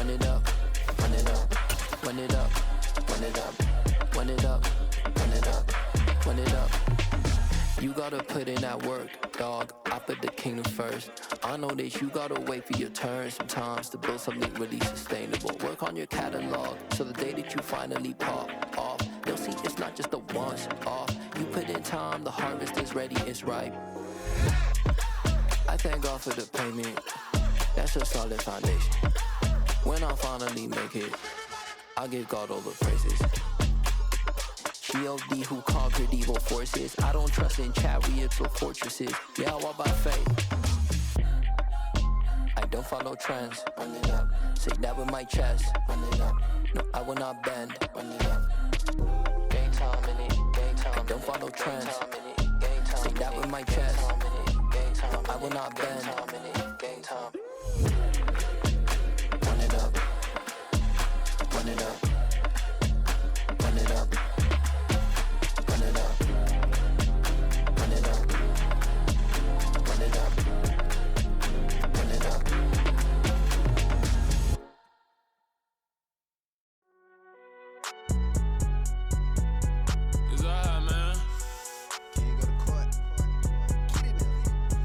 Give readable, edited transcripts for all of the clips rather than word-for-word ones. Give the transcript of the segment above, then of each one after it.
run it up, run it up, run it up, run it up, run it up, run it up, run it up. You gotta put in that work, dog. I put the kingdom first. I know that you gotta wait for your turn sometimes to build something really sustainable. Work on your catalog, so the day that you finally pop off, they'll see it's not just a once off. You put in time, the harvest is ready, it's ripe. I thank God for the payment, that's a solid foundation. When I finally make it, I'll give God all the praises. G.O.D. who conquered evil forces. I don't trust in chariots or fortresses. Yeah, I walk by faith. I don't follow trends. Run it up. Say that with my chest. Run it up. No, I will not bend. Run it up. Game time in it. Game time. I don't follow trends. Say that with my chest. No, I will not bend. Game time. Run it up. Run it up. Run it up. Run it up. Run it up. Run it up. Run it up. It's alright, man. Can't go to court. Get it in.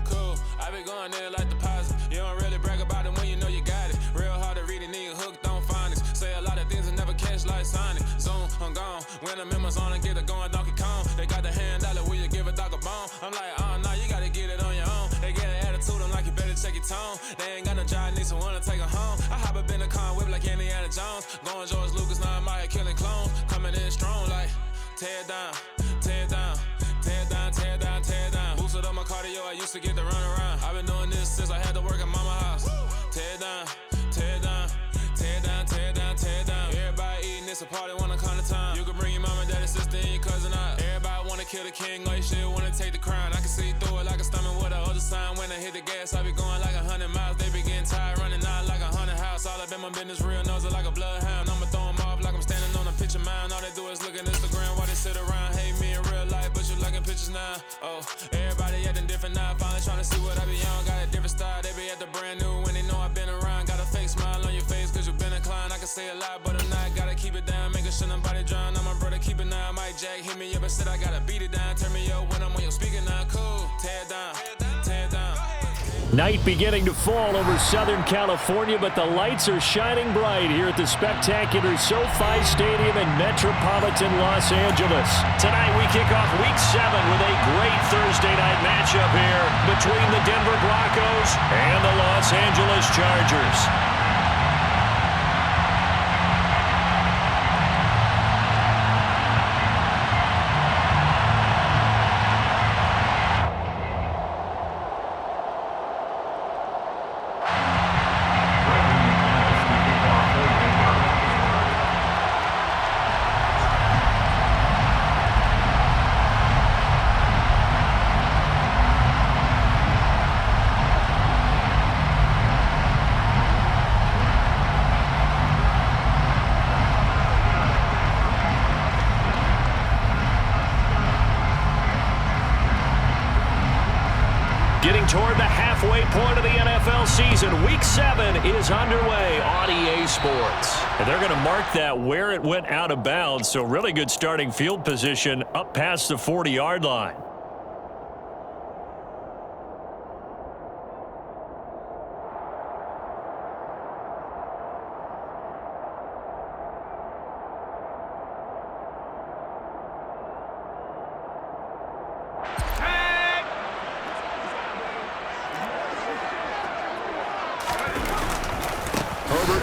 Cool. I be going there like deposit. You don't really brag about it when you know you got it. Real hard to read a nigga hooked on phonics. Say a lot of things and never catch like Sonic. Zone, I'm gone. When I'm in my zone and get it going Donkey Kong. They got the hand dollar, will you give a dog a bone? I'm like, nah, you gotta get it on your own. They get an attitude, I'm like, you better check your tone. They ain't got no job, need someone to take her home. I hop up in the car, whip like Indiana Jones. Going George Lucas, now I'm out here killing clones. Coming in strong like, tear it down, tear it down. Tear down, tear down, tear down. Boosted up my cardio, I used to get to run around. I've been doing this since I had to work at mama house. Tear down, tear down, tear down, tear down, tear down. Everybody eating, it's a party, wanna come to time. You can bring your mama, daddy, sister, and your cousin out. Everybody wanna kill the king, or you shit wanna take the crown. I can see through it like a stomach with a other sign. When I hit the gas, I be going like 100 miles. They be getting tired, running out like 100 house. All up in my business, real nose like a bloodhound. I'ma throw them off like I'm standing on a picture mound. All they do is look at Instagram while they sit around. Hate me in real life, but you liking pictures now. Oh, everybody acting different now. Finally trying to see what I be on. Got a different style, they be at the brand new when they know I've been around. Got a fake smile on your face cause you been inclined. I can say a lot, but I'm not. Gotta keep it down, making sure nobody drown. I'm my brother, keep it now. Mike Jack hit me up and said I gotta beat it down. Turn me up when I'm on your speaker now. Cool, tear down, tear down. Night beginning to fall over Southern California, but the lights are shining bright here at the spectacular SoFi Stadium in metropolitan Los Angeles. Tonight we kick off Week 7 with a great Thursday night matchup here between the Denver Broncos and the Los Angeles Chargers. Getting toward the halfway point of the NFL season, Week 7 is underway on EA Sports. And they're going to mark that where it went out of bounds, so really good starting field position up past the 40-yard line.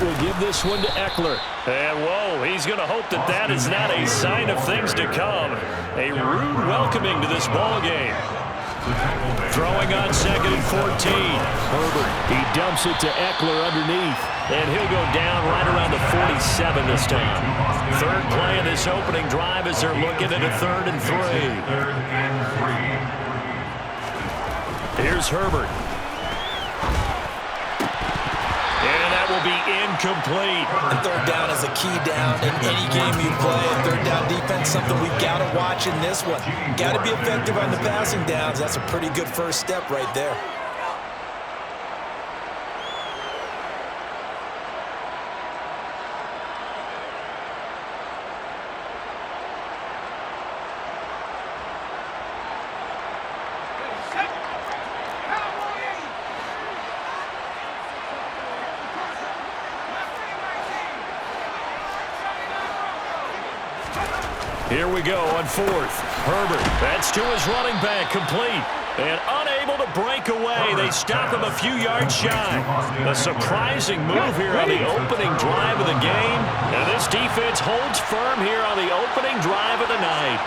Will give this one to Eckler. And whoa, he's going to hope that that is not a sign of things to come. A rude welcoming to this ball game. Throwing on 2nd and 14. Herbert, he dumps it to Eckler underneath. And he'll go down right around the 47 this time. Third play of this opening drive as they're looking at a 3rd and 3. Here's Herbert. Will be incomplete. And third down is a key down in any game you play. Third down defense, something we've got to watch in this one. Got to be effective on the passing downs. That's a pretty good first step right there. Here we go on fourth. Herbert, that's to his running back, complete. And unable to break away. They stop him a few yards shy. A surprising move here on the opening drive of the game. And this defense holds firm here on the opening drive of the night.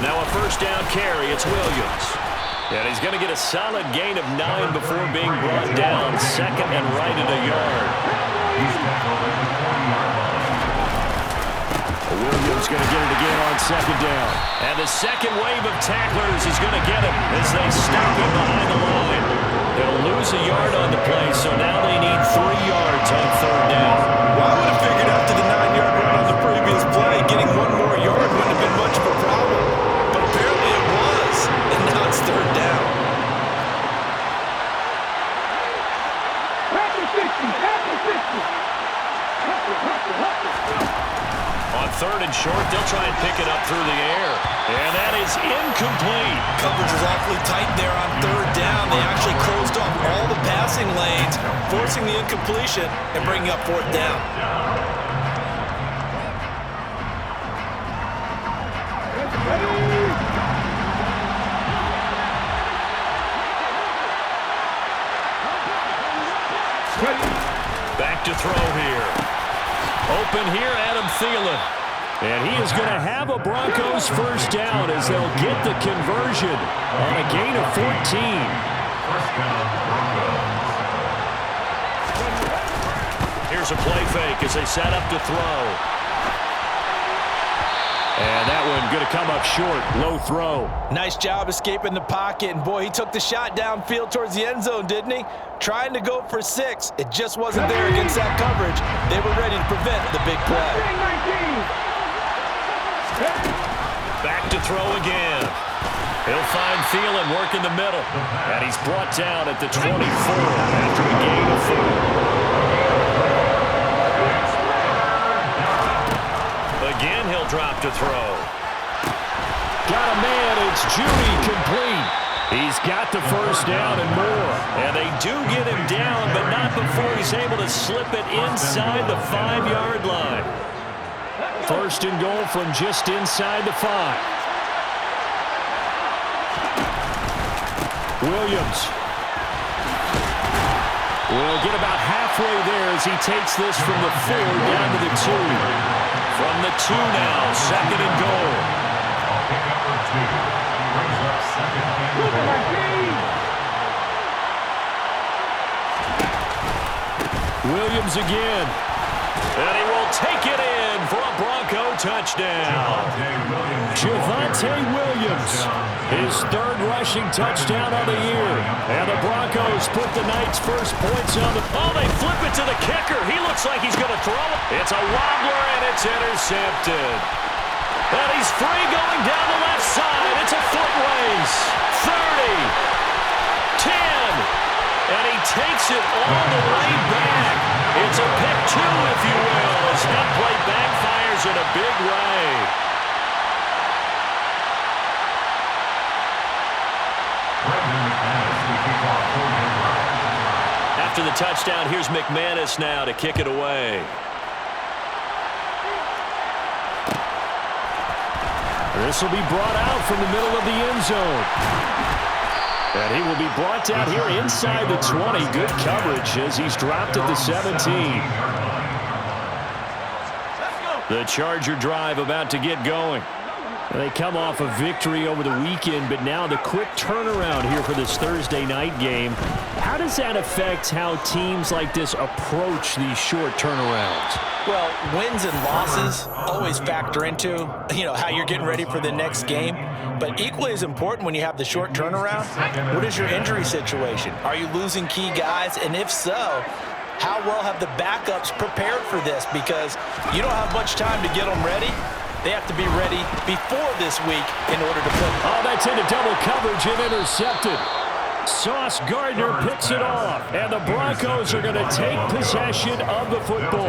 Now a first down carry. It's Williams. And he's going to get a solid gain of 9 before being brought down. Second and right at a yard. Williams going to get it again on second down. And the second wave of tacklers is going to get him as they stop him behind the line. They'll lose a yard on the play, so now they need 3 yards on third down. Well, I would have figured after the 9-yard run on the previous play, getting 1 more yard wouldn't have been much of a problem. But apparently it was, and now it's third down. On third and short, they'll try and pick it up through the air. And that is incomplete. Coverage was awfully tight there on third down. They actually closed off all the passing lanes, forcing the incompletion and bringing up fourth down. Back to throw here. Open here, Adam Thielen. And he is going to have a Broncos first down as they'll get the conversion on a gain of 14. Here's a play fake as they set up to throw. And that one going to come up short, low throw. Nice job escaping the pocket, and boy, he took the shot downfield towards the end zone, didn't he? Trying to go for 6. It just wasn't there against that coverage. They were ready to prevent the big play. Back to throw again. He'll find Thielen working the middle. And he's brought down at the 24 after a gain of 4. Again, he'll drop to throw. Got a man. It's Judy, complete. He's got the first down and more. And they do get him down, but not before he's able to slip it inside the 5-yard line. First and goal from just inside the 5. Williams will get about halfway there as he takes this from the 4 down to the 2. From the 2 now, second and goal. Williams again. And he will take it in for a Bronco touchdown. Javonte Williams, his 3rd rushing touchdown of the year. And the Broncos put the night's first points on the... Oh, they flip it to the kicker. He looks like he's going to throw it. It's a wobbler, and it's intercepted. And he's free going down the left side. It's a foot race. 30. 10. And he takes it all the way back. It's a pick 2, if you will, as that play backfires in a big way. After the touchdown, here's McManus now to kick it away. This will be brought out from the middle of the end zone. And he will be brought down here inside the 20. Good coverage as he's dropped at the 17. The Charger drive about to get going. They come off a victory over the weekend, but now the quick turnaround here for this Thursday night game. How does that affect how teams like this approach these short turnarounds? Well, wins and losses always factor into, how you're getting ready for the next game. But equally as important when you have the short turnaround, what is your injury situation? Are you losing key guys? And if so, how well have the backups prepared for this? Because you don't have much time to get them ready. They have to be ready before this week in order to play. Oh, that's into double coverage and intercepted. Sauce Gardner picks it off, and the Broncos are going to take possession of the football.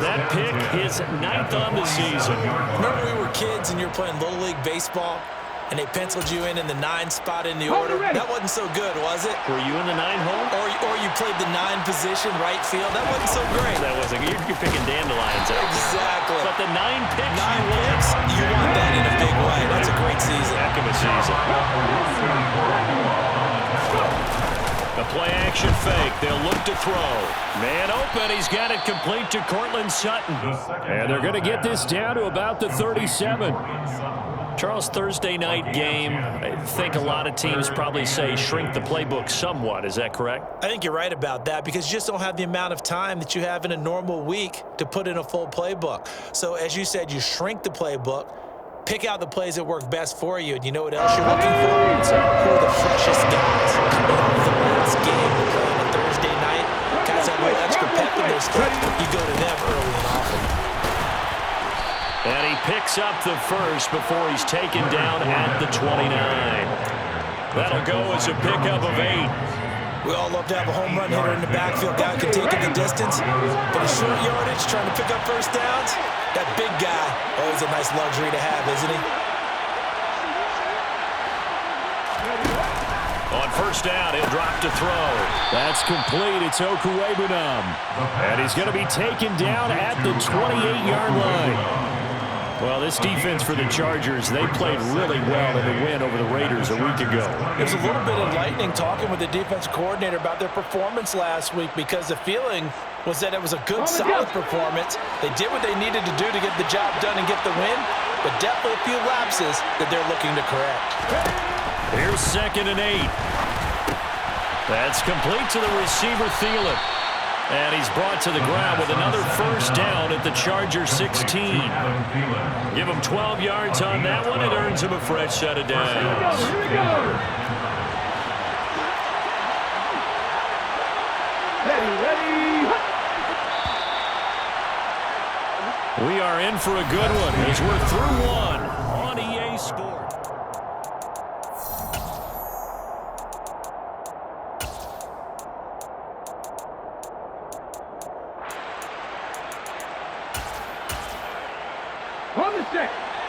That pick is 9th on the season. Remember we were kids and you were playing Little League Baseball, and they penciled you in the 9 spot in the order. That wasn't so good, was it? Were you in the 9 hole? Or you played the 9 position, right field. That wasn't so great. That wasn't. You're picking dandelions out there. Exactly. But the 9 picks. 9 picks, you want that in a big way. That's a great season. Heck of a season. The play-action fake. They'll look to throw. Man open. He's got it complete to Cortland Sutton. And they're going to get this down to about the 37. Charles, Thursday night game, I think a lot of teams probably say shrink the playbook somewhat. Is that correct? I think you're right about that because you just don't have the amount of time that you have in a normal week to put in a full playbook. So as you said, you shrink the playbook, pick out the plays that work best for you, and you know what else you're looking for? Who are the freshest guys coming off the last game to play on a Thursday night? Guys have a little extra pep in their step. You go to them early and often. And he picks up the first before he's taken down at the 29. That'll go as a pickup of 8. We all love to have a home run hitter in the backfield. Guy can take it the distance. But a short yardage, trying to pick up first downs, that big guy, always a nice luxury to have, isn't he? On first down, he'll drop to throw. That's complete. It's Okuwebunam. And he's going to be taken down at the 28-yard line. Well, this defense for the Chargers, they played really well in the win over the Raiders a week ago. It was a little bit enlightening talking with the defense coordinator about their performance last week because the feeling was that it was a good, solid performance. They did what they needed to do to get the job done and get the win, but definitely a few lapses that they're looking to correct. Here's 2nd and 8. That's complete to the receiver, Thielen. And he's brought to the ground with another first down at the Chargers 16. Give him 12 yards on that one. It earns him a fresh set of downs. We are in for a good one as we're through one on EA Sports.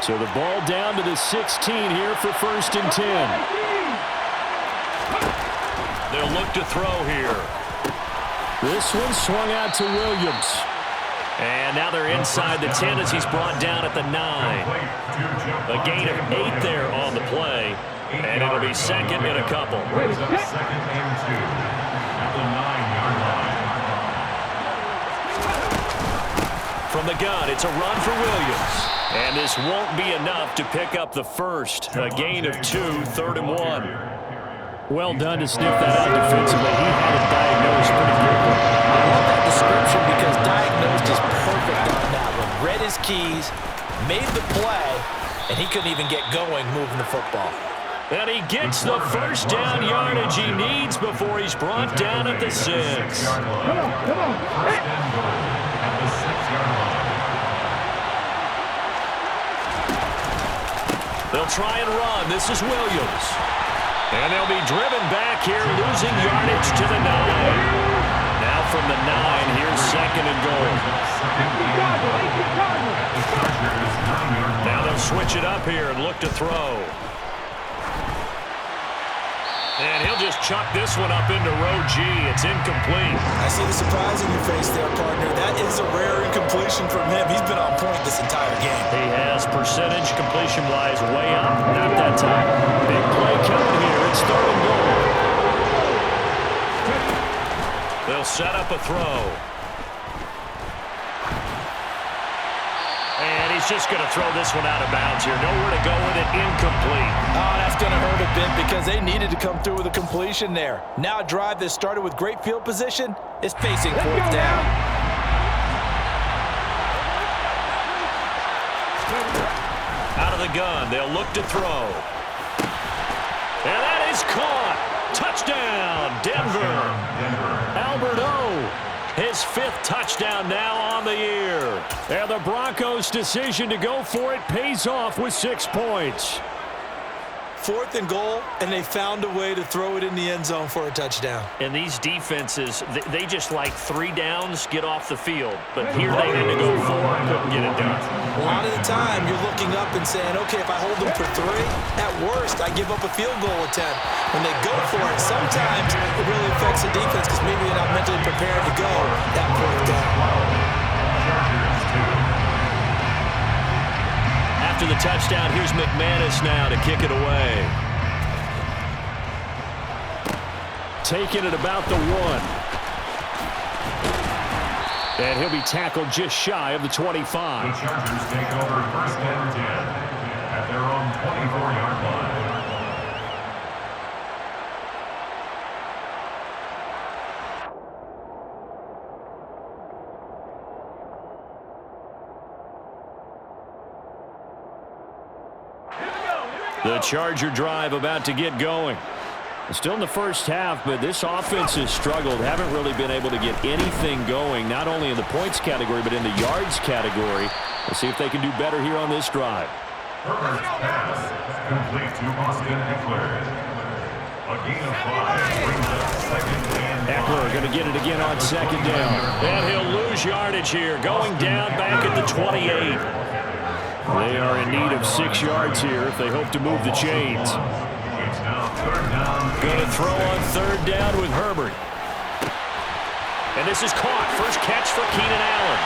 So the ball down to the 16 here for 1st and 10. They'll look to throw here. This one swung out to Williams. And now they're inside the 10 as he's brought down at the 9. A gain of 8 there on the play. And it'll be 2nd and a couple. Second and 2 at the 9-yard line. From the gun, it's a run for Williams. And this won't be enough to pick up the first. A gain of 2, 3rd and 1. Well done to sniff that out defensively. He had it diagnosed pretty quickly. I love that description because diagnosed is perfect on that one. Read his keys, made the play, and he couldn't even get going moving the football. And he gets the first down yardage he needs before he's brought down at the 6. Come on. First and goal at the 6-yard line. They'll try and run. This is Williams. And they'll be driven back here, losing yardage to the 9. Now from the 9, here's 2nd and goal. Now they'll switch it up here and look to throw. And he'll just chuck this one up into row G. It's incomplete. I see the surprise in your face there, partner. That is a rare incompletion from him. He's been on point this entire game. He has percentage completion-wise way up. Not that time. Big play coming here. It's 3rd and goal. They'll set up a throw. And he's just going to throw this one out of bounds here. Nowhere to go with it. Incomplete. Oh, that's going to hurt a bit because they needed to come through with a completion there. Now a drive that started with great field position is facing 4th down. Out of the gun. They'll look to throw. And that is caught. Touchdown, Denver. Albert O. His 5th touchdown now on the year. And the Broncos' decision to go for it pays off with 6 points. 4th and goal, and they found a way to throw it in the end zone for a touchdown. And these defenses, they just like 3 downs, get off the field. But here they had to go 4 and couldn't get it done. A lot of the time, you're looking up and saying, okay, if I hold them for 3, at worst, I give up a field goal attempt. When they go for it, sometimes it really affects the defense because maybe they're not mentally prepared to go that 4th down. After the touchdown, here's McManus now to kick it away. Taking it about the 1. And he'll be tackled just shy of the 25. The Chargers take over 1st and 10 at their own 24-yard line. The Charger drive about to get going. Still in the first half, but this offense has struggled. Haven't really been able to get anything going, not only in the points category, but in the yards category. We'll see if they can do better here on this drive. Herbert's pass complete to Austin Eckler. A gain of 5 brings up 2nd and 5. Eckler going to get it again on 2nd down. And he'll lose yardage here, going down back at the 28. They are in need of 6 yards here if they hope to move the chains. It's now 3rd down. Going to throw on 3rd down with Herbert. And this is caught. First catch for Keenan Allen.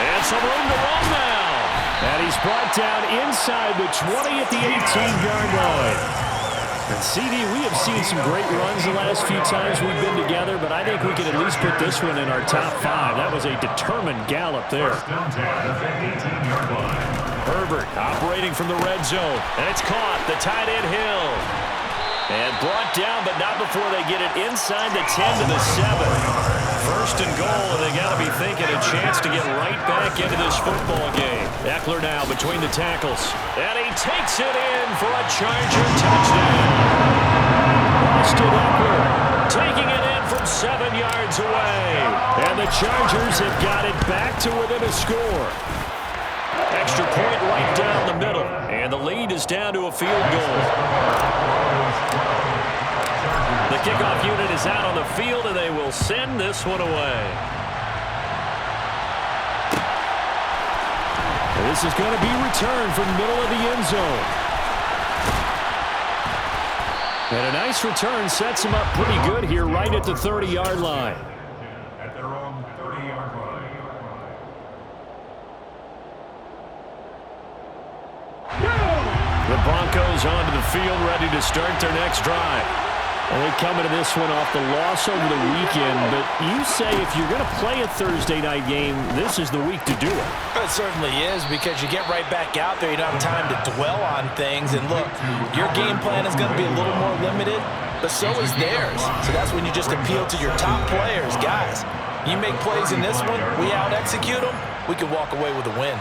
And some room to run now. And he's brought down inside the 20 at the 18-yard line. And CD, we have seen some great runs the last few times we've been together, but I think we can at least put this one in our top 5. That was a determined gallop there. Herbert operating from the red zone, and it's caught. The tight end Hill. And brought down, but not before they get it inside the 10 to the 7. 1st and goal, and they got to be thinking a chance to get right back into this football game. Eckler now between the tackles, and he takes it in for a Charger touchdown. Austin Eckler taking it in from 7 yards away, and the Chargers have got it back to within a score. Extra point right down the middle, and the lead is down to a field goal. The kickoff unit is out on the field, and they will send this one away. And this is going to be returned from the middle of the end zone. And a nice return sets him up pretty good here right at the 30-yard line. At their own 30-yard line. The Broncos onto the field, ready to start their next drive. Well, they come into this one off the loss over the weekend, but you say if you're going to play a Thursday night game, this is the week to do it. It certainly is, because you get right back out there. You don't have time to dwell on things. And look, your game plan is going to be a little more limited, but so is theirs. So that's when you just appeal to your top players. Guys, you make plays in this one, we out-execute them, we can walk away with a win.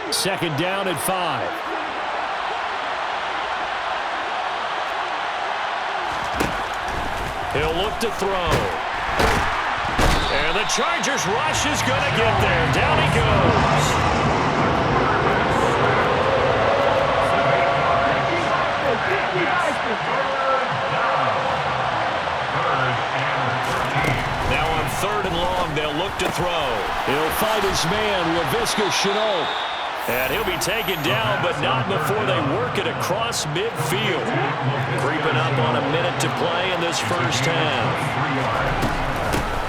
Second down at 5. He'll look to throw. And the Chargers rush is going to get there. Down he goes. Now on 3rd and long, they'll look to throw. He'll fight his man, Laviska Shenault. And he'll be taken down, but not before they work it across midfield. Creeping up on a minute to play in this first half.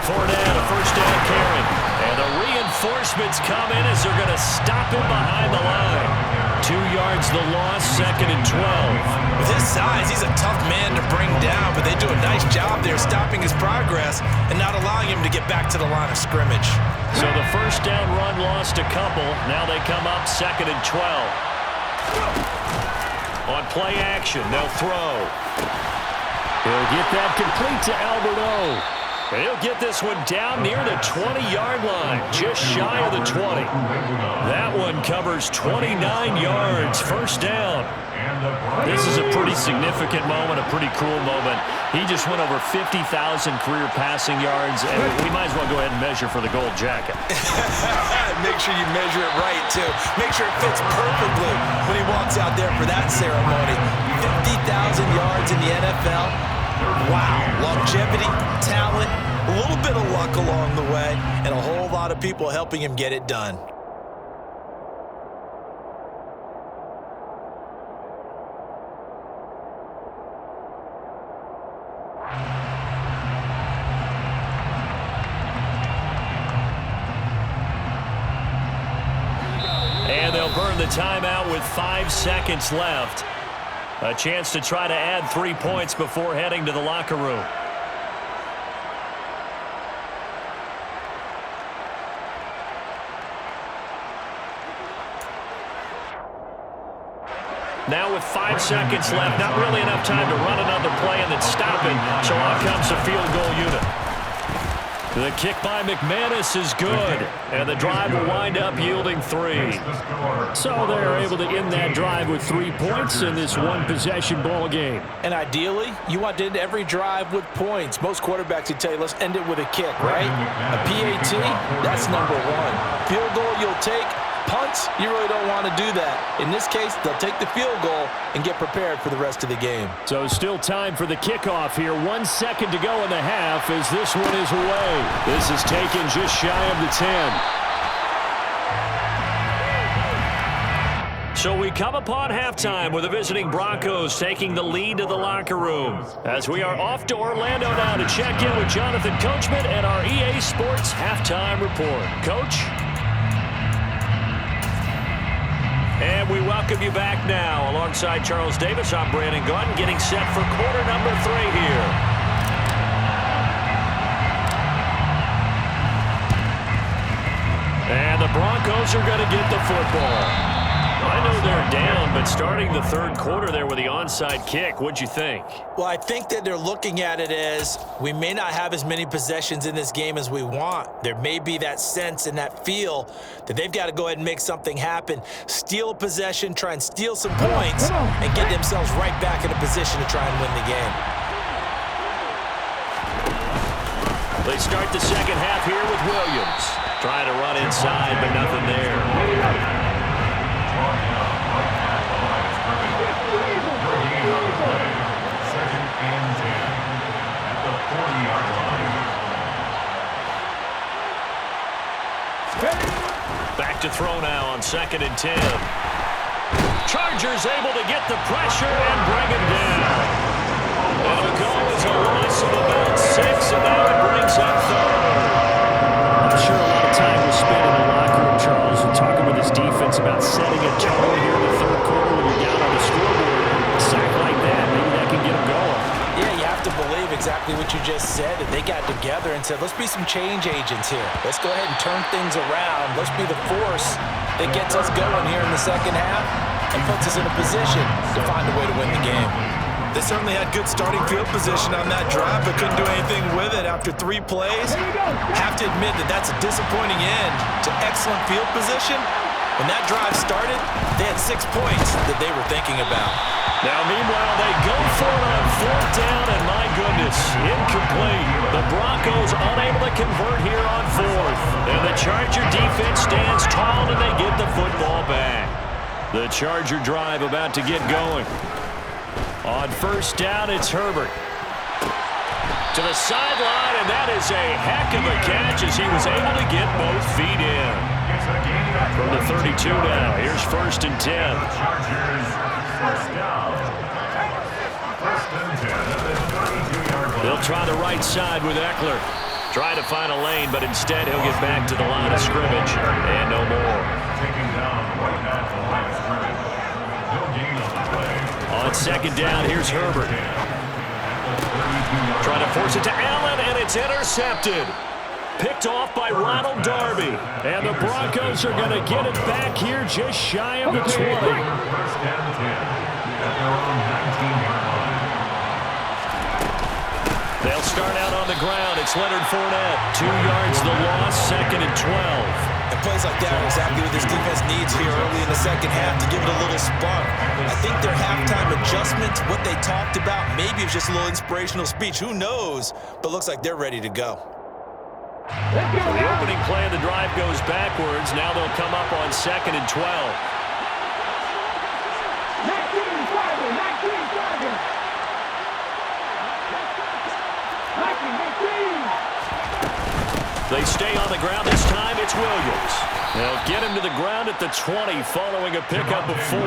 Fournette, a first down carry. And the reinforcements come in as they're going to stop him behind the line. 2 yards the loss, 2nd and 12. With his size, he's a tough man to bring down, but they do a nice job there stopping his progress and not allowing him to get back to the line of scrimmage. So the first down run lost a couple. Now they come up 2nd and 12. On play action, they'll throw. He'll get that complete to Albert O. And he'll get this one down near the 20-yard line, just shy of the 20. That one covers 29 yards, first down. This is a pretty significant moment, a pretty cool moment. He just went over 50,000 career passing yards, and we might as well go ahead and measure for the gold jacket. Make sure you measure it right, too. Make sure it fits perfectly when he walks out there for that ceremony. 50,000 yards in the NFL. Wow. Longevity, talent, a little bit of luck along the way, and a whole lot of people helping him get it done. And they'll burn the timeout with 5 seconds left. A chance to try to add 3 points before heading to the locker room. Now with 5 seconds left, not really enough time to run another play and then stop it. So on comes the field goal unit. The kick by McManus is good, and the drive will wind up yielding 3. So they're able to end that drive with 3 points in this one-possession ball game. And ideally, you want to end every drive with points. Most quarterbacks would tell you, let's end it with a kick, right? A PAT, that's number 1. Field goal you'll take. Punts, you really don't want to do that. In this case, they'll take the field goal and get prepared for the rest of the game. So still time for the kickoff here. 1 second to go in the half as this one is away. This is taken just shy of the 10. So we come upon halftime with the visiting Broncos taking the lead to the locker room. As we are off to Orlando now to check in with Jonathan Coachman and our EA Sports Halftime Report. Coach? And we welcome you back now. Alongside Charles Davis, I'm Brandon Gaunt, getting set for quarter number 3 here. And the Broncos are going to get the football. I know they're down, but starting the third quarter there with the onside kick, what'd you think? Well, I think that they're looking at it as we may not have as many possessions in this game as we want. There may be that sense and that feel that they've got to go ahead and make something happen, steal a possession, try and steal some points, and get themselves right back in a position to try and win the game. They start the second half here with Williams. Trying to run inside, but nothing there. Back to throw now on 2nd and 10. Chargers able to get the pressure and bring him down. And the goal is a loss of about 6, and now it brings up 3rd. I'm sure a lot of time was spent in the locker room, Charles, and talking with his defense about setting a tone here in the third quarter when you're down on the scoreboard. A sack like that, maybe that can get him going. Yeah, you have to believe exactly what you just said, that they got together and said, let's be some change agents here. Let's go ahead and turn things around. Let's be the force that gets us going here in the second half and puts us in a position to find a way to win the game. They certainly had good starting field position on that drive, but couldn't do anything with it after 3 plays. Have to admit that that's a disappointing end to excellent field position. When that drive started, they had 6 points that they were thinking about. Now, meanwhile, they go for it on 4th down, and my goodness, incomplete. The Broncos unable to convert here on 4th. And the Charger defense stands tall, and they get the football back. The Charger drive about to get going. On 1st down, it's Herbert. To the sideline, and that is a heck of a catch as he was able to get both feet in. From the 32 now, here's 1st and 10. They'll try the right side with Eckler. Try to find a lane, but instead he'll get back to the line of scrimmage. And no more. On 2nd down, here's Herbert. Trying to force it to Allen, and it's intercepted. Picked off by Ronald Darby. And the Broncos are going to get it back here just shy of the 20. They'll start out on the ground. It's Leonard Fournette. 2 yards the loss, 2nd and 12. And plays like that are exactly what this defense needs here early in the second half to give it a little spark. I think their halftime adjustments, what they talked about, maybe it's just a little inspirational speech. Who knows? But looks like they're ready to go. So the opening play of the drive goes backwards. Now they'll come up on 2nd and 12. They stay on the ground this time. It's Williams. They'll get him to the ground at the 20 following a pickup of 4.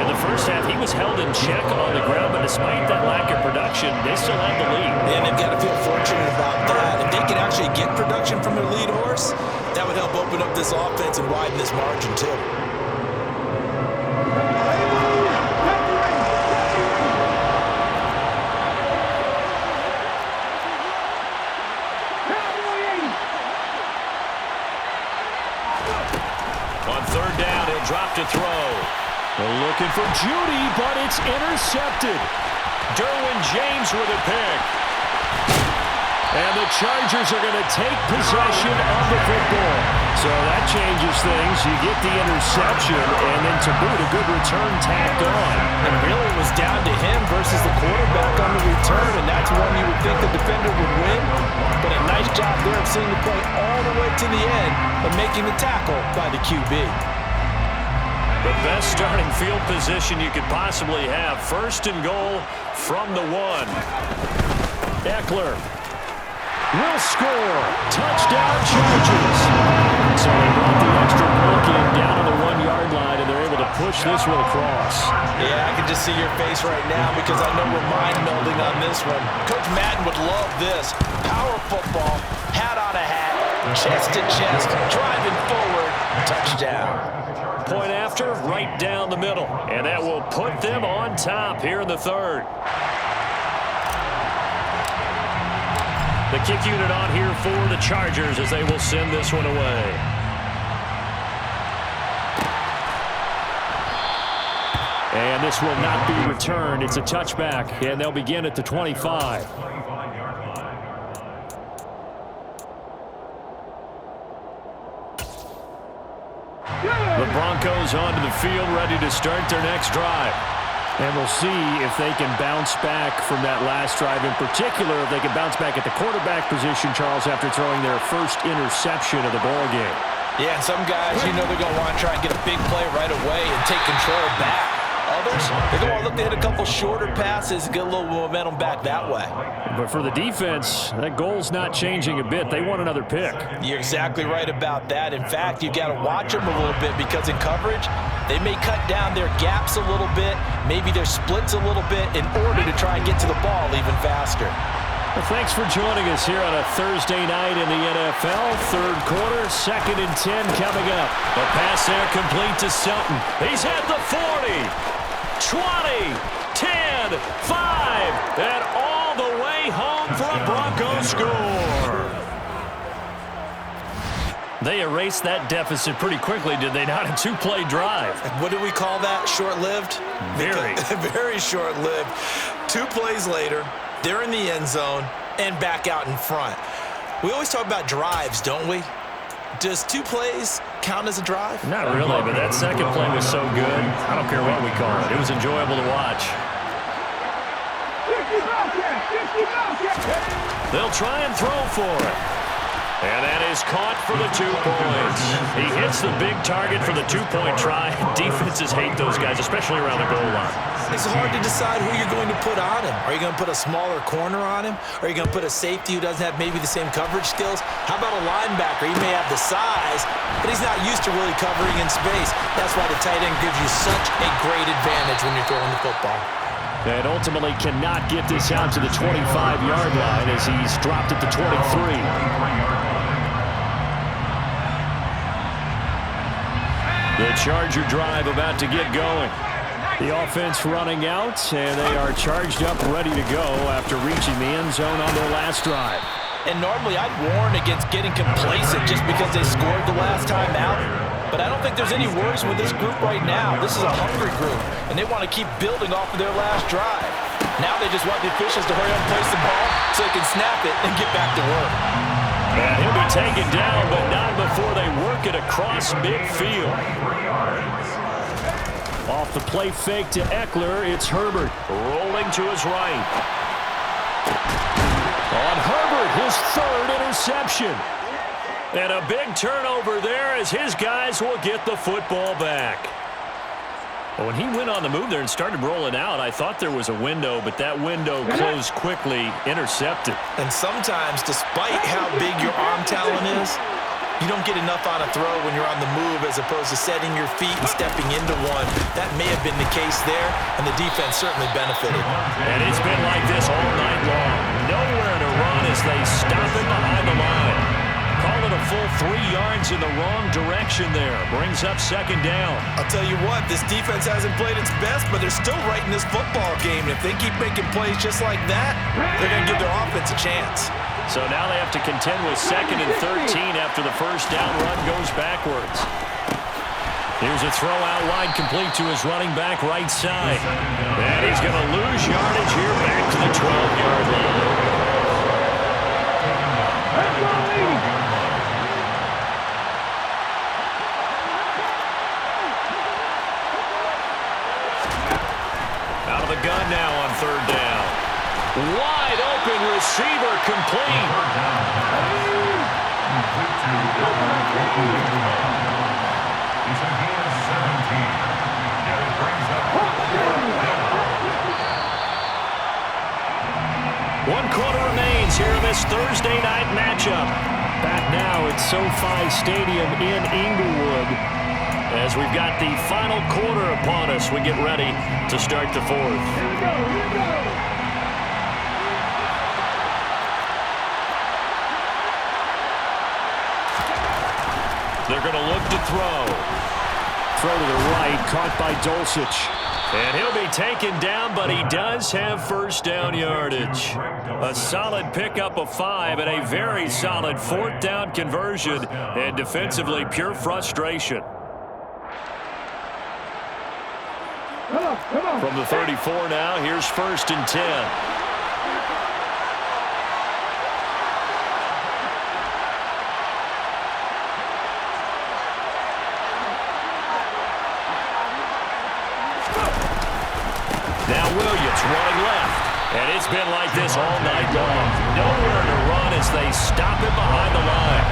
In the first half, he was held in check on the ground, but despite that lack of production, they still have the lead. And they've got to feel fortunate about that. If they can actually get production from their lead horse, that would help open up this offense and widen this margin too. On 3rd down, he'll drop to throw. They're looking for Judy, but it's intercepted. Derwin James with a pick. And the Chargers are going to take possession of the football. So that changes things. You get the interception, and then to boot, a good return tacked on. And really it was down to him versus the quarterback on the return, and that's one you would think the defender would win. But a nice job there of seeing the play all the way to the end and making the tackle by the QB. The best starting field position you could possibly have. 1st and goal from the 1. Eckler will score. Touchdown Chargers. So they brought the extra point in down to the 1-yard line, and they're able to push this one across. Yeah, I can just see your face right now because I know we're mind-melding on this one. Coach Madden would love this. Power football, hat on a hat, chest to chest, driving forward, touchdown. Point after, right down the middle. And that will put them on top here in the 3rd. The kick unit on here for the Chargers as they will send this one away. And this will not be returned. It's a touchback, and they'll begin at the 25. The Broncos onto the field, ready to start their next drive. And we'll see if they can bounce back from that last drive. In particular, if they can bounce back at the quarterback position, Charles, after throwing their first interception of the ballgame. Yeah, and some guys, you know they're going to want to try and get a big play right away and take control back. Others, they're going to look to hit a couple shorter passes and get a little momentum back that way. But for the defense, that goal's not changing a bit. They want another pick. You're exactly right about that. In fact, you've got to watch them a little bit because in coverage, they may cut down their gaps a little bit, maybe their splits a little bit in order to try and get to the ball even faster. Well, thanks for joining us here on a Thursday night in the NFL. 3rd quarter, 2nd and 10 coming up. The pass there complete to Sutton. He's at the 40, 20, 10, 5, and all the way home for a Broncos score. They erased that deficit pretty quickly, did they not? A 2-play drive. What do we call that? Short-lived? Very. Very short-lived. 2 plays later, they're in the end zone and back out in front. We always talk about drives, don't we? Does 2 plays count as a drive? Not really, but that second play was so good. I don't care what we call it. It was enjoyable to watch. They'll try and throw for it. And that is caught for the 2 points. He hits the big target for the 2-point try. Defenses hate those guys, especially around the goal line. It's hard to decide who you're going to put on him. Are you going to put a smaller corner on him? Are you going to put a safety who doesn't have maybe the same coverage skills? How about a linebacker? He may have the size, but he's not used to really covering in space. That's why the tight end gives you such a great advantage when you're throwing the football. And ultimately cannot get this out to the 25-yard line as he's dropped at the 23. The Charger drive about to get going. The offense running out, and they are charged up, ready to go after reaching the end zone on their last drive. And normally I'd warn against getting complacent just because they scored the last time out. But I don't think there's any worries with this group right now. This is a hungry group, and they want to keep building off of their last drive. Now they just want the officials to hurry up and place the ball so they can snap it and get back to work. And he'll be taken down, but not before they work it across midfield. Off the play fake to Eckler, it's Herbert rolling to his right. On Herbert, his third interception. And a big turnover there as his guys will get the football back. When he went on the move there and started rolling out, I thought there was a window, but that window closed quickly, intercepted. And sometimes, despite how big your arm talent is, you don't get enough on a throw when you're on the move as opposed to setting your feet and stepping into one. That may have been the case there, and the defense certainly benefited. And it's been like this all night long. Nowhere to run as they stop it behind the line. Call it a full 3 yards in the wrong direction there. Brings up second down. I'll tell you what, this defense hasn't played its best, but they're still right in this football game. And if they keep making plays just like that, they're going to give their offense a chance. So now they have to contend with 2nd and 13 after the first down run goes backwards. Here's a throw out wide, complete to his running back right side. And he's going to lose yardage here back to the 12-yard line. Out of the gun now on 3rd down. Wide open receiver, complete. It's a gain of 17. And it brings up 1 quarter remains here in this Thursday night matchup. Back now at SoFi Stadium in Inglewood as we've got the final quarter upon us. We get ready to start the 4th. Here we go. They're going to look to throw. Throw to the right, caught by Dulcich. And he'll be taken down, but he does have first down yardage. A solid pickup of 5 and a very solid 4th down conversion. And defensively, pure frustration. From the 34 now, here's 1st and 10. Now Williams running left. And it's been like this all night long. Nowhere to run as they stop it behind the line.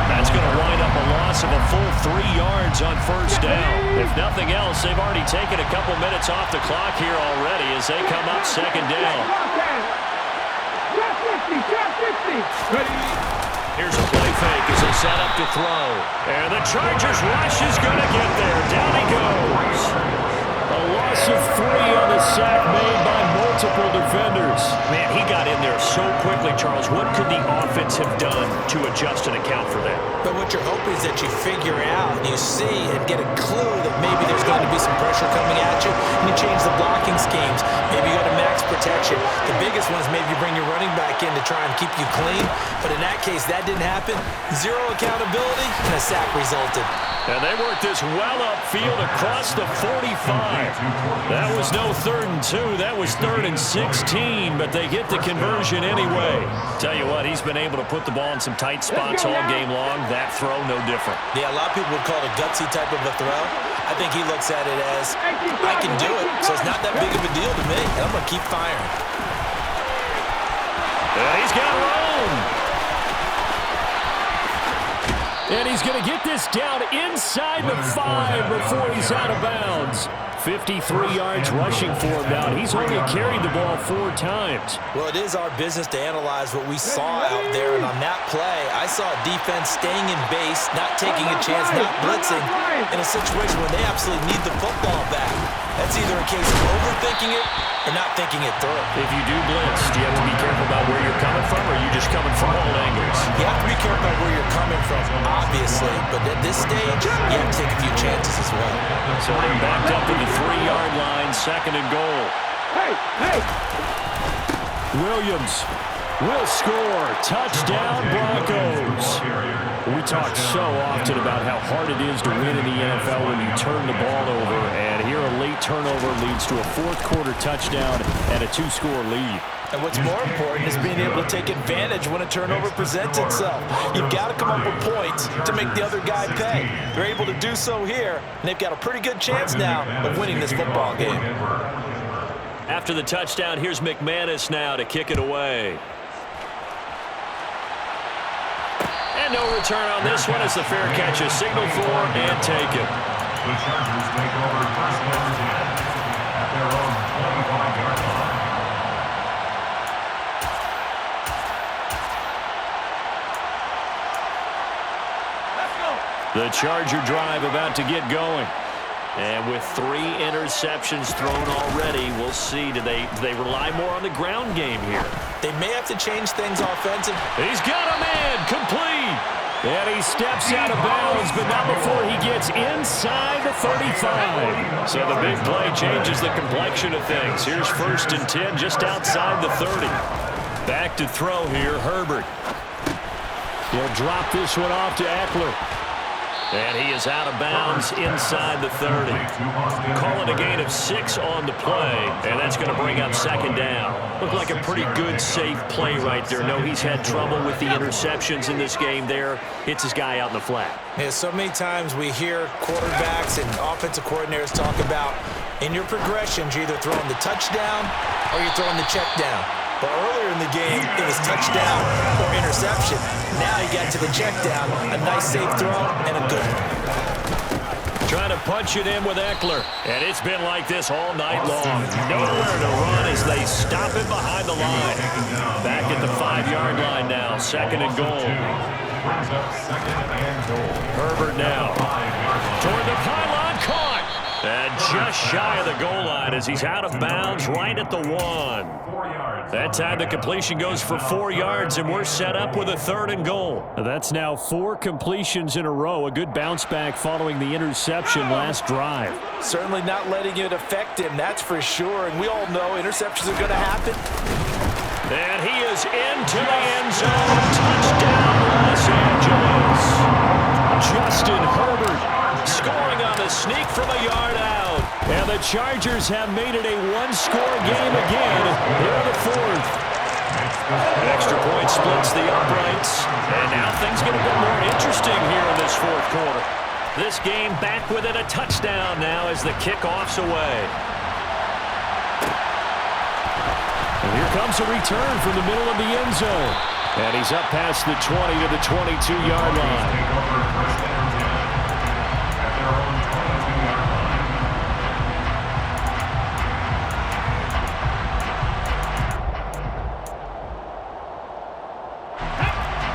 That's going to wind up a loss of a full 3 yards on 1st down. If nothing else, they've already taken a couple minutes off the clock here already as they come up 2nd down. Here's a play fake as they set up to throw. And the Chargers rush is going to get there. Down he goes. A loss of 3 on the sack made by multiple defenders. Man, he got in there so quickly, Charles. What could the offense have done to adjust and account for that? But what you're hoping is that you figure out, you see, and get a clue that maybe there's going to be some pressure coming at you, and you change the blocking schemes. Maybe you go to max protection. The biggest one is maybe you bring your running back in to try and keep you clean. But in that case, that didn't happen. 0 accountability, and a sack resulted. And they worked this well upfield across the 45. That was no 3rd and 2. That was 3rd and 16, but they get the conversion anyway. Tell you what, he's been able to put the ball in some tight spots all game long. That throw, no different. Yeah, a lot of people would call it a gutsy type of a throw. I think he looks at it as, I can do it, so it's not that big of a deal to me, and I'm going to keep firing. And he's got room. And he's going to get this down inside the 5 before he's out of bounds. 53 yards rushing for him now. He's only carried the ball 4 times. Well, it is our business to analyze what we saw out there. And on that play, I saw a defense staying in base, not taking a chance, not blitzing, in a situation where they absolutely need the football back. That's either a case of overthinking it or not thinking it through. If you do blitz, do you have to be careful about where you're coming from, or are you just coming from all angles? You have to be careful about where you're coming from, obviously. But at this stage, you have to take a few chances as well. So they're backed up in the 3-yard line, 2nd and goal. Hey! Williams will score. Touchdown, Broncos. We talk so often about how hard it is to win in the NFL when you turn the ball over, and here a late turnover leads to a fourth-quarter touchdown and a 2-score lead. And what's more important is being able to take advantage when a turnover presents itself. You've got to come up with points to make the other guy pay. They're able to do so here, and they've got a pretty good chance now of winning this football game. After the touchdown, here's McManus now to kick it away. And no return on this one as the fair catch is signaled for and taken. The Chargers take over first and 10 at their own 25-yard line. The Charger drive about to get going. And with 3 interceptions thrown already, we'll see. Do they rely more on the ground game here? They may have to change things offensively. He's got a man complete. And he steps out of bounds, but not before he gets inside the 35. So the big play changes the complexion of things. Here's 1st and 10 just outside the 30. Back to throw here, Herbert. He'll drop this one off to Eckler. And he is out of bounds inside the 30. Call it a gain of 6 on the play, and that's going to bring up 2nd down. Looked like a pretty good, safe play right there. No, he's had trouble with the interceptions in this game there. Hits his guy out in the flat. Yeah, so many times we hear quarterbacks and offensive coordinators talk about in your progressions, you're either throwing the touchdown or you're throwing the check down. But earlier in the game, it was touchdown or interception. Now he got to the check down. A nice safe throw and a good one. Trying to punch it in with Eckler. And it's been like this all night long. Nowhere to run as they stop it behind the line. Back at the 5-yard line now. 2nd and goal. Herbert now. Toward the pylon, caught. And just shy of the goal line as he's out of bounds right at the 1. That time the completion goes for 4 yards, and we're set up with a 3rd and goal. That's now 4 completions in a row. A good bounce back following the interception last drive. Certainly not letting it affect him, that's for sure. And we all know interceptions are going to happen. And he is into the end zone. Touchdown, Los Angeles. Justin Herbert scoring on the sneak from a yard out. And the Chargers have made it a 1-score game again here in the 4th. An extra point splits the uprights. And now things get a bit more interesting here in this 4th quarter. This game back within a touchdown now as the kickoff's away. And here comes a return from the middle of the end zone. And he's up past the 20 to the 22-yard line.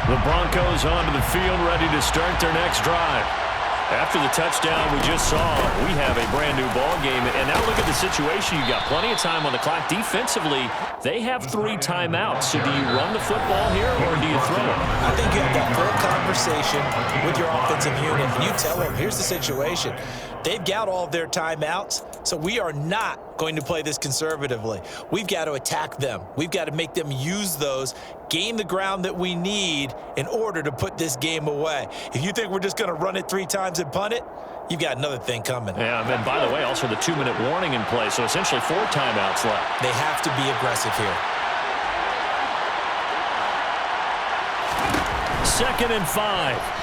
The Broncos onto the field, ready to start their next drive. After the touchdown we just saw, we have a brand-new ball game. And now look at the situation. You got plenty of time on the clock. Defensively, they have 3 timeouts. So do you run the football here or do you throw it? I think you have that full conversation with your offensive unit. And you tell them, here's the situation. They've got all of their timeouts, so we are not going to play this conservatively. We've got to attack them. We've got to make them use those, gain the ground that we need in order to put this game away. If you think we're just going to run it 3 times and punt it, you've got another thing coming. Yeah, and by the way, also the 2-minute warning in play, so essentially 4 timeouts left. They have to be aggressive here. 2nd and 5.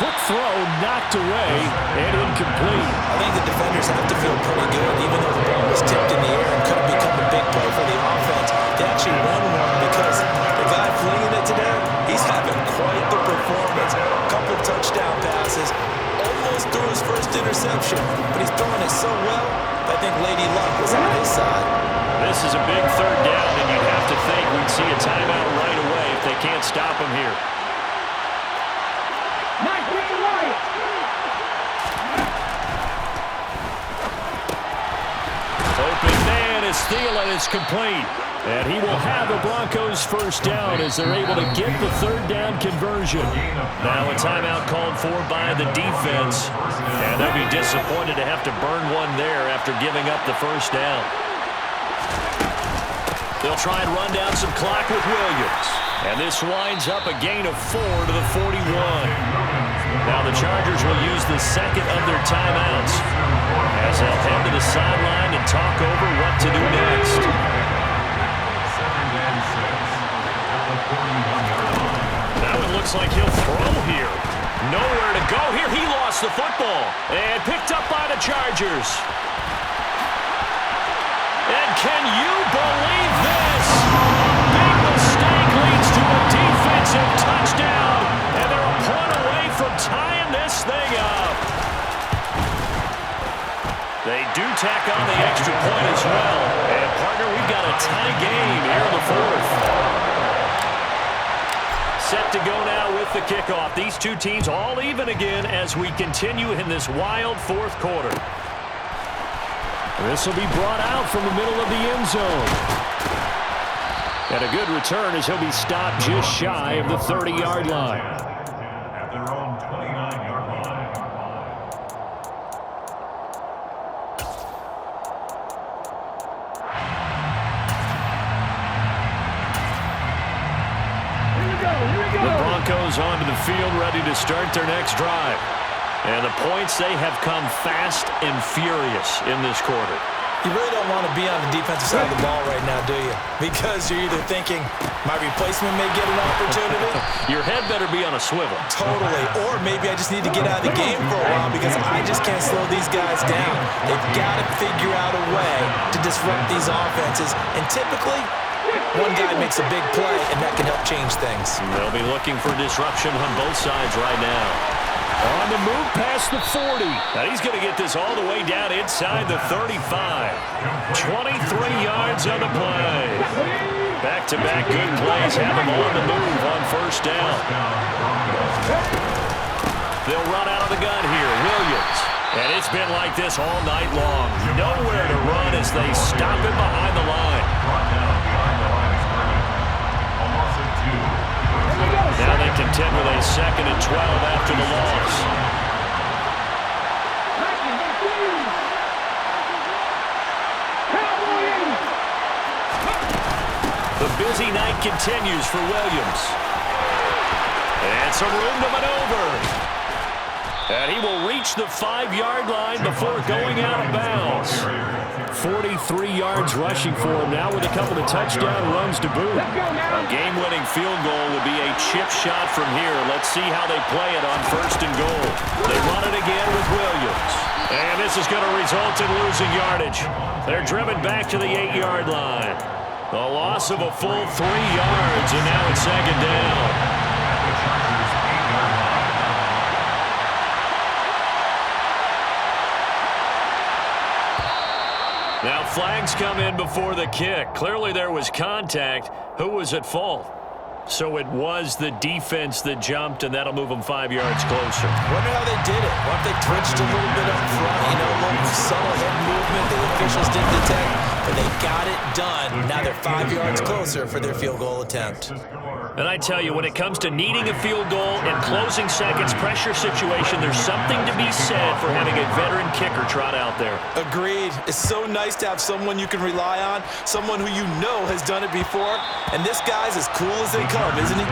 Quick throw knocked away and incomplete. I think the defenders have to feel pretty good, even though the ball was tipped in the air and could have become a big play for the offense. They actually won one because the guy flinging it today, he's having quite the performance. A couple touchdown passes, almost threw his first interception, but he's throwing it so well, I think Lady Luck was on his side. This is a big 3rd down, and you'd have to think we'd see a timeout right away if they can't stop him here. Open man is Thielen. It's complete. And he will have the Broncos 1st down as they're able to get the 3rd down conversion. Now a timeout called for by the defense. And they'll be disappointed to have to burn one there after giving up the 1st down. They'll try and run down some clock with Williams. And this winds up a gain of 4 to the 41. Now the Chargers will use the second of their timeouts as they'll head to the sideline and talk over what to do next. Now it looks like he'll throw here. Nowhere to go here. He lost the football and picked up by the Chargers. And can you believe this? Big mistake leads to a defensive touchdown, and they're a point away from tying this thing up. They do tack on the extra point as well. And, partner, we've got a tie game here in the fourth. Set to go now with the kickoff. These two teams all even again as we continue in this wild fourth quarter. This will be brought out from the middle of the end zone. And a good return as he'll be stopped just shy of the 30-yard line. At their own 29-yard line. The Broncos onto the field ready to start their next drive. And the points, they have come fast and furious in this quarter. You really don't want to be on the defensive side of the ball right now, do you? Because you're either thinking, my replacement may get an opportunity. Your head better be on a swivel. Totally. Or maybe I just need to get out of the game for a while because I just can't slow these guys down. They've got to figure out a way to disrupt these offenses. And typically, one guy makes a big play, and that can help change things. They'll be looking for disruption on both sides right now. On the move past the 40. Now he's going to get this all the way down inside the 35. 23 yards on the play. Back-to-back good plays have him on the move on first down. They'll run out of the gun here. Williams. And it's been like this all night long. Nowhere to run as they stop him behind the line. Now they contend with a 2nd and 12 after the loss. The busy night continues for Williams. And some room to maneuver. And he will reach the 5-yard line before going out of bounds. 43 yards rushing for him now with a couple of touchdown runs to boot. A game-winning field goal would be a chip shot from here. Let's see how they play it on 1st and goal. They run it again with Williams. And this is going to result in losing yardage. They're driven back to the 8-yard line. A loss of a full 3 yards, and now it's 2nd down. Now flags come in before the kick. Clearly there was contact. Who was at fault? So it was the defense that jumped, and that'll move them 5 yards closer. Wonder how they did it. What if they twitched a little bit up front? You know, a little subtle head movement the officials didn't detect, but they got it done. Now they're 5 yards closer for their field goal attempt. And I tell you, when it comes to needing a field goal and closing seconds, pressure situation, there's something to be said for having a veteran kicker trot out there. Agreed. It's so nice to have someone you can rely on, someone who you know has done it before. And this guy's as cool as they come, isn't he?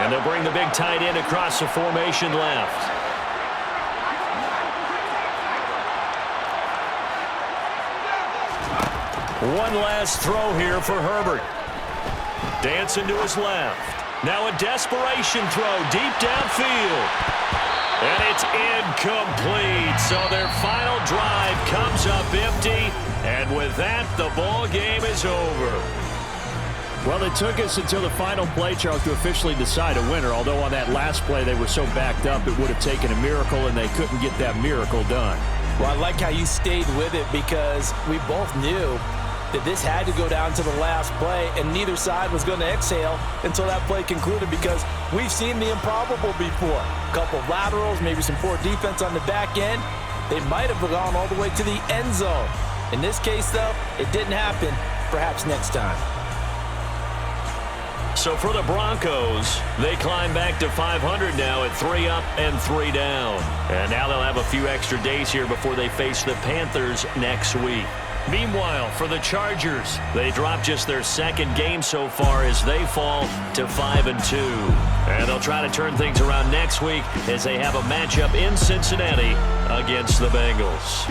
And they'll bring the big tight end across the formation left. One last throw here for Herbert. Dancing to his left. Now a desperation throw deep downfield. And it's incomplete. So their final drive comes up empty. And with that, the ball game is over. Well, it took us until the final play, Charles, to officially decide a winner. Although on that last play they were so backed up, it would have taken a miracle, and they couldn't get that miracle done. Well, I like how you stayed with it because we both knew that this had to go down to the last play, and neither side was going to exhale until that play concluded because we've seen the improbable before. A couple of laterals, maybe some poor defense on the back end. They might have gone all the way to the end zone. In this case, though, it didn't happen. Perhaps next time. So for the Broncos, they climb back to 500 now at 3 up and 3 down. And now they'll have a few extra days here before they face the Panthers next week. Meanwhile, for the Chargers, they dropped just their second game so far as they fall to 5-2. And they'll try to turn things around next week as they have a matchup in Cincinnati against the Bengals.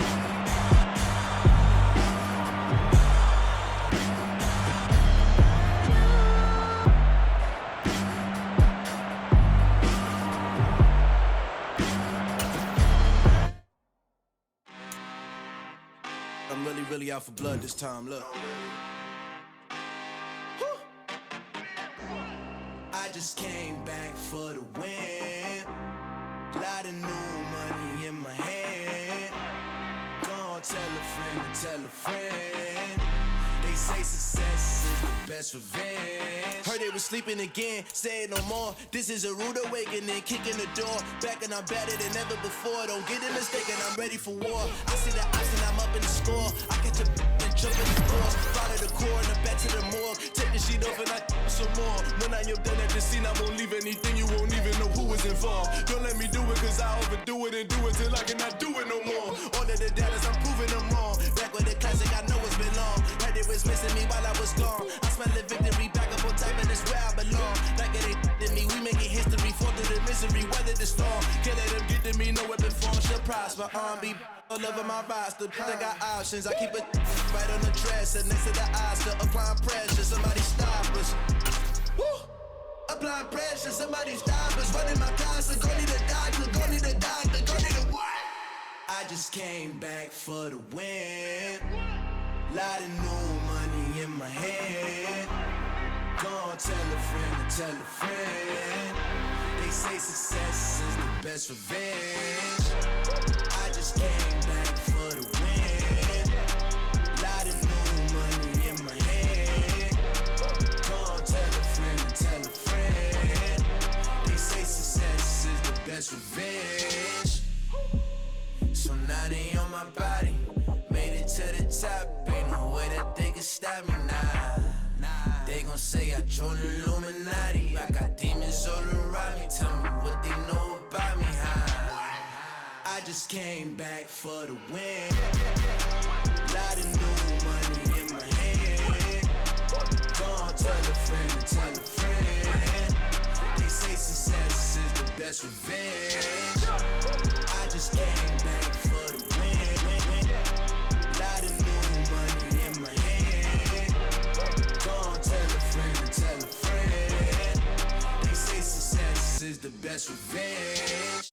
I'm really out for blood this time, look. Woo. I just came back for the win. Lot of new money in my hand. Gonna tell a friend to tell a friend. They say success is the best revenge. Heard they was sleeping again, say it no more. This is a rude awakening, kicking the door. Back and I'm better than ever before. Don't get it mistaken, I'm ready for war. I see the option, I'm up in the score. I catch a and jump in the course. Follow the core and the back to the morgue. Take the sheet off and I some more. When I am done at the scene, I won't leave anything. You won't even know who was involved. Don't let me do it, cause I overdo it and do it till I cannot do it no more. All of the doubters, I'm proving them wrong. Back with the classic, I know it's been long. Heard it was missing me while I was gone. I smell the victory, back up on time, and it's where I belong. Like it ain't to me, we making history. Fall through the misery, weather the storm. Can't let them get to me, no weapon form should prosper. R&B all over my roster, I got options. I keep it right on the dresser, next to the Oscar. Applying pressure, somebody stop us. Woo! Applying pressure, somebody stop us. Running my concert, go need a doctor, go need a doctor, go need a what? I just came back for the win. Lot of new money in my hand. Gonna tell a friend to tell a friend. They say success is the best revenge. I just came back for the win. Lot of new money in my hand. Gonna tell a friend to tell a friend. They say success is the best revenge. So now they on my body. Made it to the top. Ain't no way that they can stop me now. They gon' say I joined the Illuminati. I got demons all around me. Tell me what they know about me, huh? I just came back for the win. Lot of new money in my hand. Gonna tell a friend to tell a friend. They say success is the best revenge. I just came back for the win. Lot of new money in my hand. Gonna tell a friend to tell a friend. They say success is the best revenge.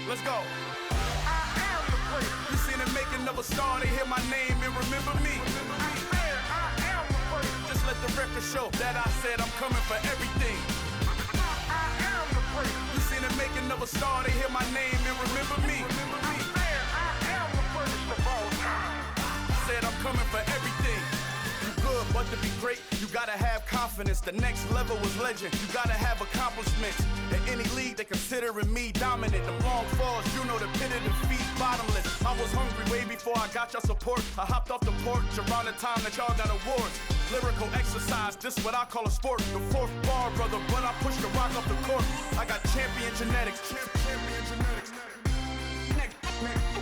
Let's go. I am the first. You seen the making of a star, they hear my name and remember me. I am the first. Just let the record show that I said I'm coming for everything. I am the first. You seen the making of a star, they hear my name and remember me. I am the first of all time. Said I'm coming for everything. You good, but to be great, you gotta have confidence. The next level was legend. You gotta have accomplishments. In any league, they considering me dominant. The long falls, you know the pit of defeat, bottomless. I was hungry way before I got your support. I hopped off the porch around the time that y'all got awards. Lyrical exercise, this what I call a sport. The fourth bar, brother, but I pushed the rock off the court. I got champion genetics. Champion genetics.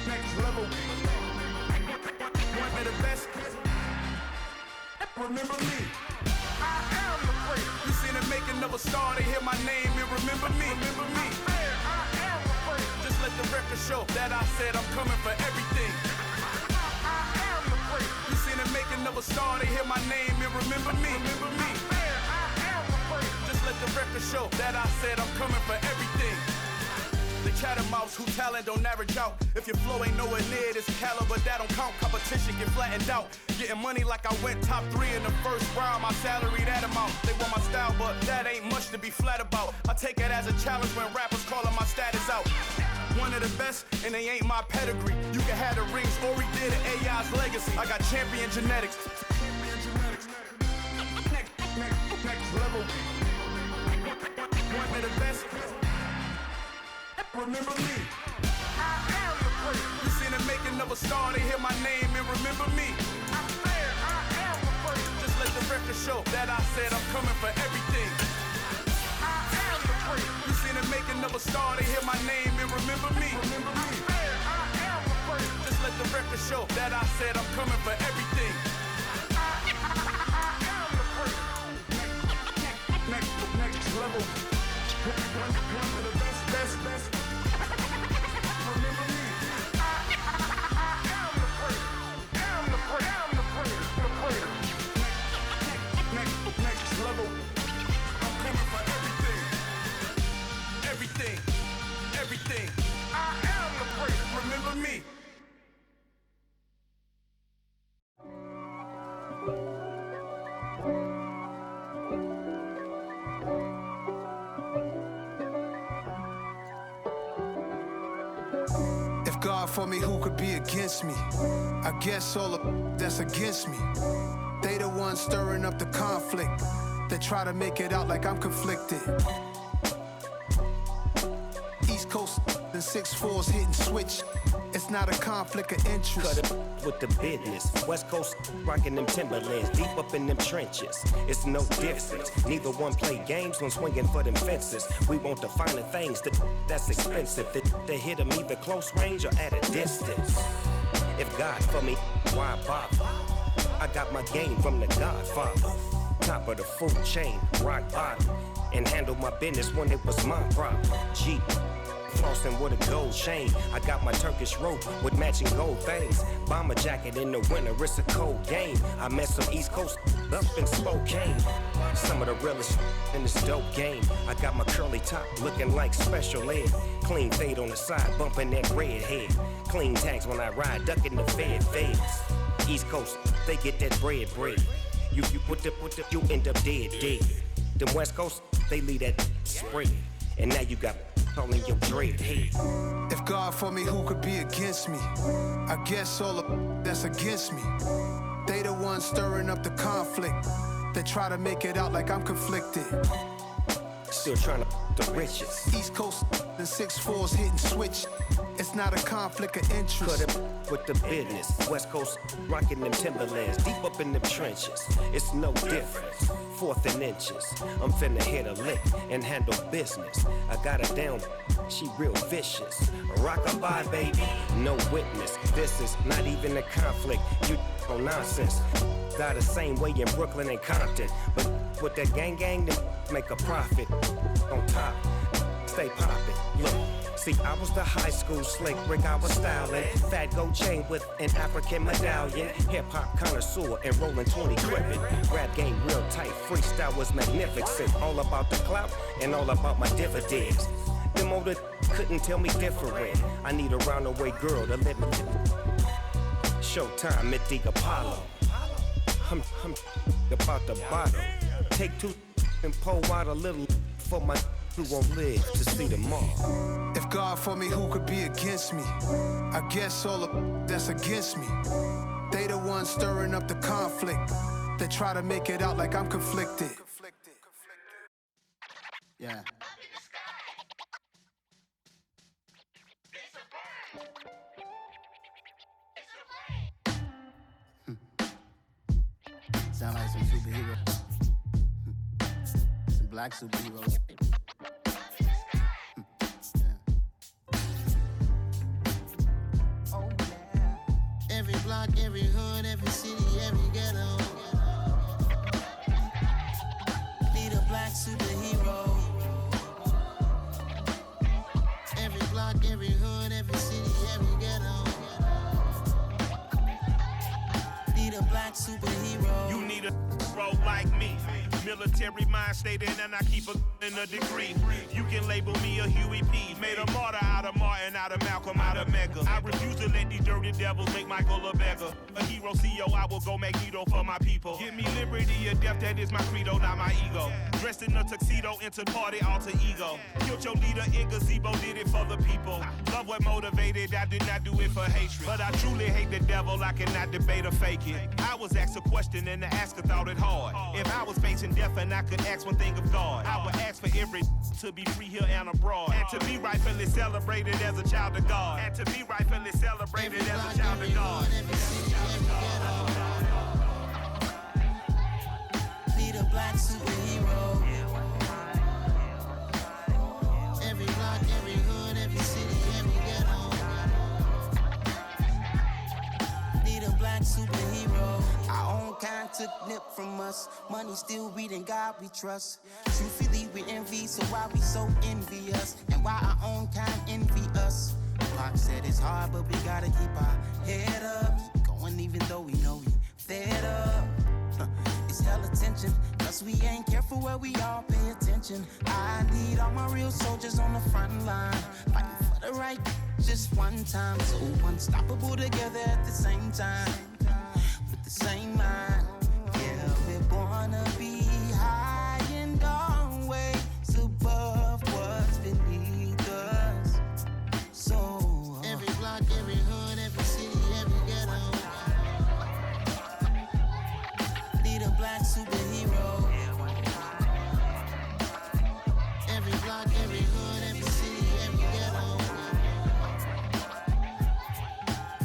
Next level. One of the best. Remember me. I am the first. You seen the making of a star, they hear my name and remember me. Remember me. I am the first. Just let the record show that I said I'm coming for everything. I am the first. You seen the making of a star, they hear my name and remember me. Remember me. I am the first. Just let the record show that I said I'm coming for everything. The chattermouths who talent don't average out. If your flow ain't nowhere near this caliber, that don't count. Competition get flattened out. Getting money like I went top 3 in the first round. My salary that amount. They want my style, but that ain't much to be flat about. I take it as a challenge when rappers calling my status out. One of the best, and they ain't my pedigree. You can have the rings, or we did an AI's legacy. I got champion genetics. Next level. One of the best. Remember me. I am the place. You seen the making of a star, they hear my name and remember me. I said I am the place. Just let the record show that I said I'm coming for everything. I am the place. You seen the making of a star, they hear my name and remember me. I said I am the place. Just let the record show that I said I'm coming for everything. I am the place. Next level. One of the best. Remember me. I am the place. Am the place. Next level. I'm coming for everything. I am the place. Remember me. If God for me, who could be against me? I guess all of that's against me. They the ones stirring up the conflict. They try to make it out like I'm conflicted. East Coast and 6'4's hitting switch. It's not a conflict of interest. Cut it with the business. West Coast rocking them Timberlands, deep up in them trenches. It's no difference. Neither one play games when swinging for them fences. We want the finer things that's expensive. They hit them either close range or at a distance. If God for me, why bother? I got my game from the Godfather. Top of the food chain, rock bottom. And handle my business when it was my problem. G. Flossing with a gold chain. I got my Turkish rope with matching gold things. Bomber jacket in the winter, it's a cold game. I met some East Coast up in Spokane. Some of the realest in this dope game. I got my curly top looking like special ed. Clean fade on the side, bumping that red head. Clean tags when I ride, ducking the feds. East Coast, they get that bread. You put the, you end up dead. Them West Coast, they leave that spread. And now you got calling your dread head. If God for me, who could be against me? I guess all of that's against me. They the ones stirring up the conflict. They try to make it out like I'm conflicted. Still trying to the riches. East Coast and 6'4's hitting switch. It's not a conflict of interest. Cut it with the business. West Coast rocking them Timberlands, deep up in them trenches. It's no difference. 4th and inches. I'm finna hit a lick and handle business. I got her down, she real vicious. Rock-a-bye, baby, no witness. This is not even a conflict. You on nonsense. Got the same way in Brooklyn and Compton. But with that gang, then make a profit. On top, stay poppin'. Look. See, I was the high school slick Rick, I was styling. Fat gold chain with an African medallion. Hip-hop connoisseur and rolling 20 gripping. Rap game real tight, freestyle was magnificent. All about the clout and all about my dividends. Them older couldn't tell me different. I need a roundaway girl to let me. Showtime at the Apollo. I'm about the bottom. Take 2 and pour out a little for my who won't live to see tomorrow. If God for me, who could be against me? I guess all of that's against me. They the ones stirring up the conflict. They try to make it out like I'm conflicted. Yeah. Sound like some superheroes. Some black superheroes. Every block, every hood, every city, every ghetto need a black superhero. Every block, every hood, every city, every ghetto need Need a black superhero. You need a bro like me. Military mind stated, and I keep in a degree. You can label me a Huey P. Made a martyr out of Martin, out of Malcolm, out of Mega. I refuse to let these dirty devils make Michael a beggar. A hero CEO, I will go Magneto for my people. Give me liberty or death, that is my credo, not my ego. Dressed in a tuxedo, enter party, alter ego. Killed your leader in gazebo, did it for the people. Love what motivated, I did not do it for hatred. But I truly hate the devil, I cannot debate or fake it. I was asked a question and the asker thought it hard. If I was facing death and I could ask one thing of God, I would ask for every to be free here and abroad. And to be rightfully celebrated as a child of God. And to be rightfully celebrated as a child of God. Need a black superhero. Every block, every hood, every city, every ghetto. Need a black superhero. Our own kind took nip from us. Money still reading God we trust. Truthfully we envy, so why we so envious? And why our own kind envy us? Pac said it's hard, but we gotta keep our head up. Going even though we know we fed up. It's hell attention, cause we ain't careful where we all pay attention. I need all my real soldiers on the front line, fighting for the right just one time. So unstoppable together at the same time, with the same mind. Yeah, we're born to be high and always above what's beneath us. So every block, every hood, every city, every ghetto. Need a black superhero. Every block, every hood, every city, every ghetto.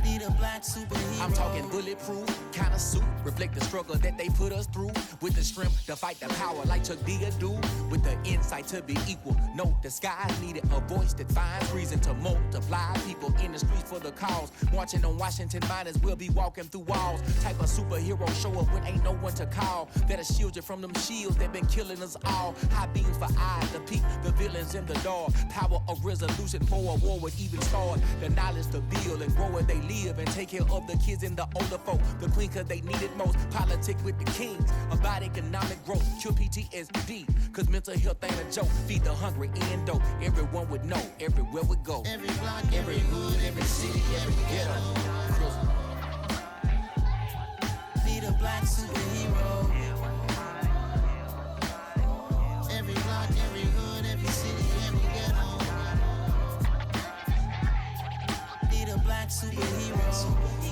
Need a black superhero. I'm talking bulletproof kind of suit, reflect the struggle that they put us through. With the strength to fight the power like Chuck D do. With the insight to be equal. No disguise needed, a voice that finds reason to multiply people in the streets for the cause. Marching on Washington miners, we'll be walking through walls. Type of superhero show up when ain't no one to call. That'll shield you from them shields that been killing us all. High beams for eyes to peek the villains in the dark. Power of resolution for a war would even start. The knowledge to build and grow where they live and take care of the kids and the older folk. The queen cause they need it most. Politics with the kings. About economic growth. Cure PTSD. Cause mental health ain't a joke. Feed the hungry and dope. Everyone would know. Everywhere we go. Every block, every hood, every city, every ghetto. Need a black superhero. Every block, every hood, every city, every ghetto. Need a black superhero.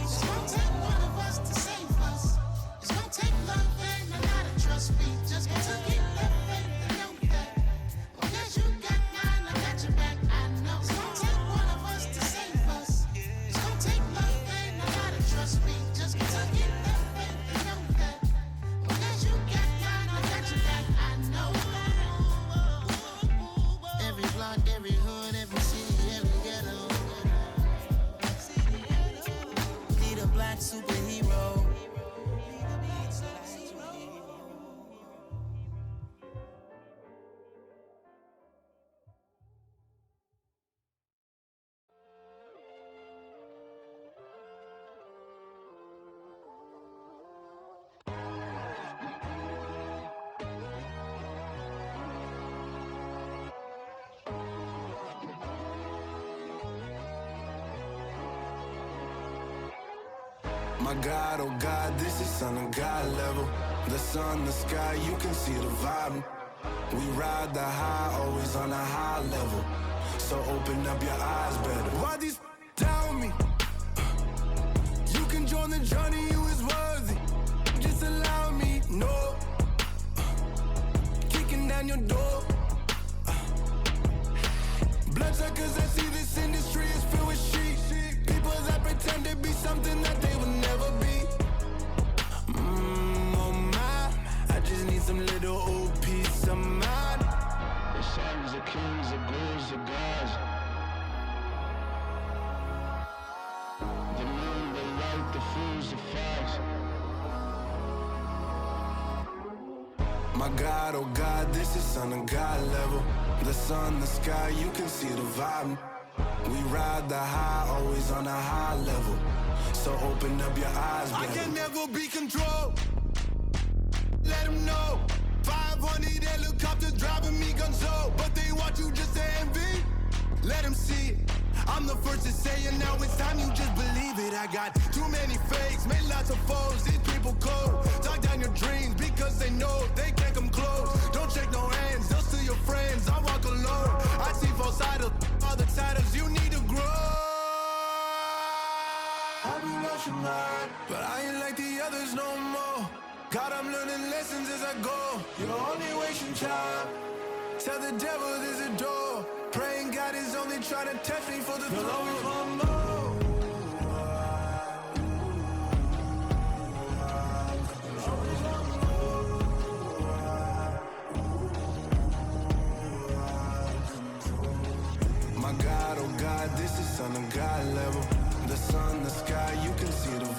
It's gonna take one of us to save us. It's gonna take love and a lot of trust. We just got to keep that faith and know that. Because you got mine, I got your back, I know. It's gonna take one of us to save us. It's gonna take love and a lot of trust. We just got to keep that faith and know that. Because you got mine, I got your back, I know. Every block, every hood, every city, every ghetto. Need a black superhero. My God, oh God, this is Son of God level. The sun, the sky, you can see the vibe. We ride the high, always on a high level. So open up your eyes better. Why these tell me? You can join the journey, you is worthy. Just allow me, no. Kicking down your door. Bloodsuckers, I see this industry is filled with sheep. People that pretend to be something that they will never be. Oh my, I just need some little old peace of mind. The sons of kings, the ghouls, the gods. The moon, the light, the fools, the facts. My God, oh God, this is Son of God level. The sun, the sky, you can see the vibe. We ride the high, always on a high level. So open up your eyes, I baby. can never be controlled. Let them know. 500 helicopters driving me gonzo, but they want you just to envy. Let them see it. I'm the first to say it, now it's time you just believe it. I got too many fakes, made lots of foes, these people cold. Talk down your dreams because they know they can't come close. Don't shake no hands, they'll steal your friends, I walk alone. I see false idols, all the titles, you need to grow. Have you lost your mind? But I ain't like the others no more. God, I'm learning lessons as I go. You're only wasting time. Tell the devil there's a door. Praying God is only trying to touch me for the throne.